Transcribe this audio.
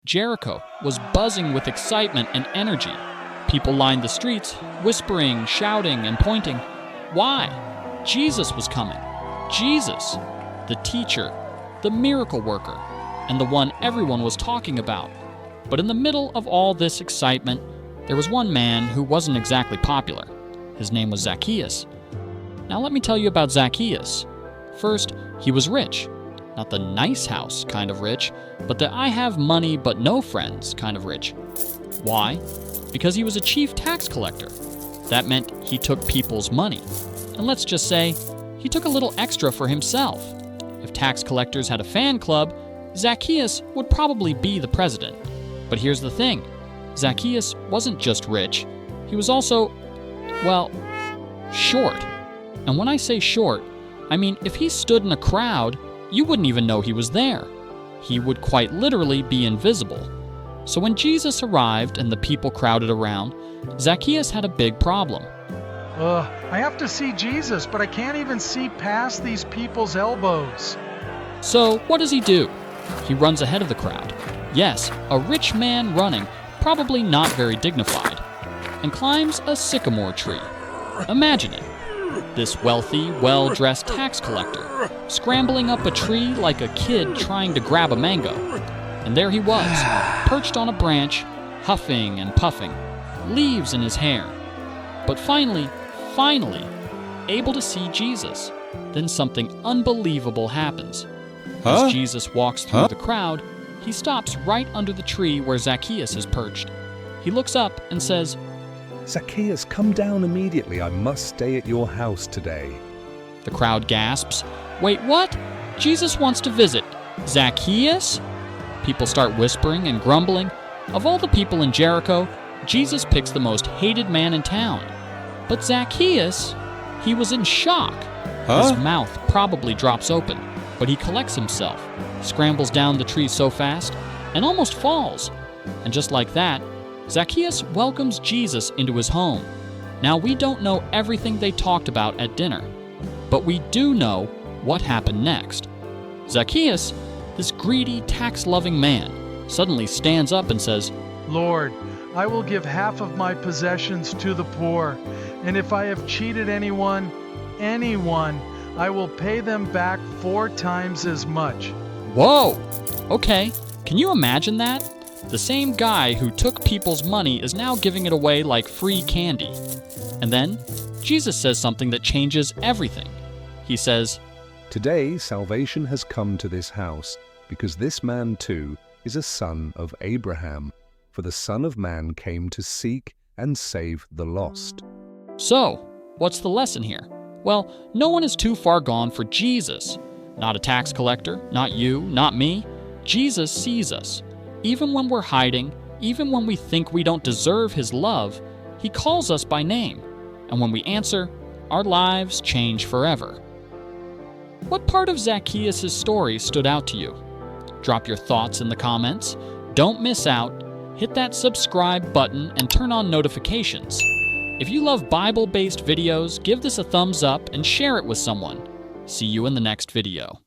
Jericho was buzzing with excitement and energy. People lined the streets, whispering, shouting, and pointing. Why? Jesus was coming. Jesus, the teacher, the miracle worker, and the one everyone was talking about. But in the middle of all this excitement, there was one man who wasn't exactly popular. His name was Zacchaeus. Now let me tell you about Zacchaeus. First, he was rich. Not the nice house kind of rich, but the I have money but no friends kind of rich. Why? Because he was a chief tax collector. That meant he took people's money. And let's just say, he took a little extra for himself. If tax collectors had a fan club, Zacchaeus would probably be the president. But here's the thing, Zacchaeus wasn't just rich, he was also, well, short. And when I say short, I mean if he stood in a crowd, you wouldn't even know he was there. He would quite literally be invisible. So when Jesus arrived and the people crowded around, Zacchaeus had a big problem. I have to see Jesus, but I can't even see past these people's elbows. So what does he do? He runs ahead of the crowd. Yes, a rich man running, probably not very dignified, and climbs a sycamore tree. Imagine it. This wealthy, well-dressed tax collector, scrambling up a tree like a kid trying to grab a mango. And there he was, perched on a branch, huffing and puffing, leaves in his hair. But finally, able to see Jesus. Then something unbelievable happens. As Jesus walks through the crowd, he stops right under the tree where Zacchaeus is perched. He looks up and says, Zacchaeus, come down immediately. I must stay at your house today. The crowd gasps. Wait, what? Jesus wants to visit Zacchaeus? People start whispering and grumbling. Of all the people in Jericho, Jesus picks the most hated man in town. But Zacchaeus, he was in shock. His mouth probably drops open, but he collects himself, scrambles down the tree so fast, and almost falls. And just like that, Zacchaeus welcomes Jesus into his home. Now, we don't know everything they talked about at dinner, but we do know what happened next. Zacchaeus, this greedy, tax-loving man, suddenly stands up and says, Lord, I will give half of my possessions to the poor, and if I have cheated anyone, I will pay them back 4 times as much. Whoa! Okay, can you imagine that? The same guy who took people's money is now giving it away like free candy. And then, Jesus says something that changes everything. He says, Today salvation has come to this house, because this man too is a son of Abraham. For the Son of Man came to seek and save the lost. So, what's the lesson here? Well, no one is too far gone for Jesus. Not a tax collector, not you, not me. Jesus sees us. Even when we're hiding, even when we think we don't deserve his love, he calls us by name. And when we answer, our lives change forever. What part of Zacchaeus' story stood out to you? Drop your thoughts in the comments. Don't miss out. Hit that subscribe button and turn on notifications. If you love Bible-based videos, give this a thumbs up and share it with someone. See you in the next video.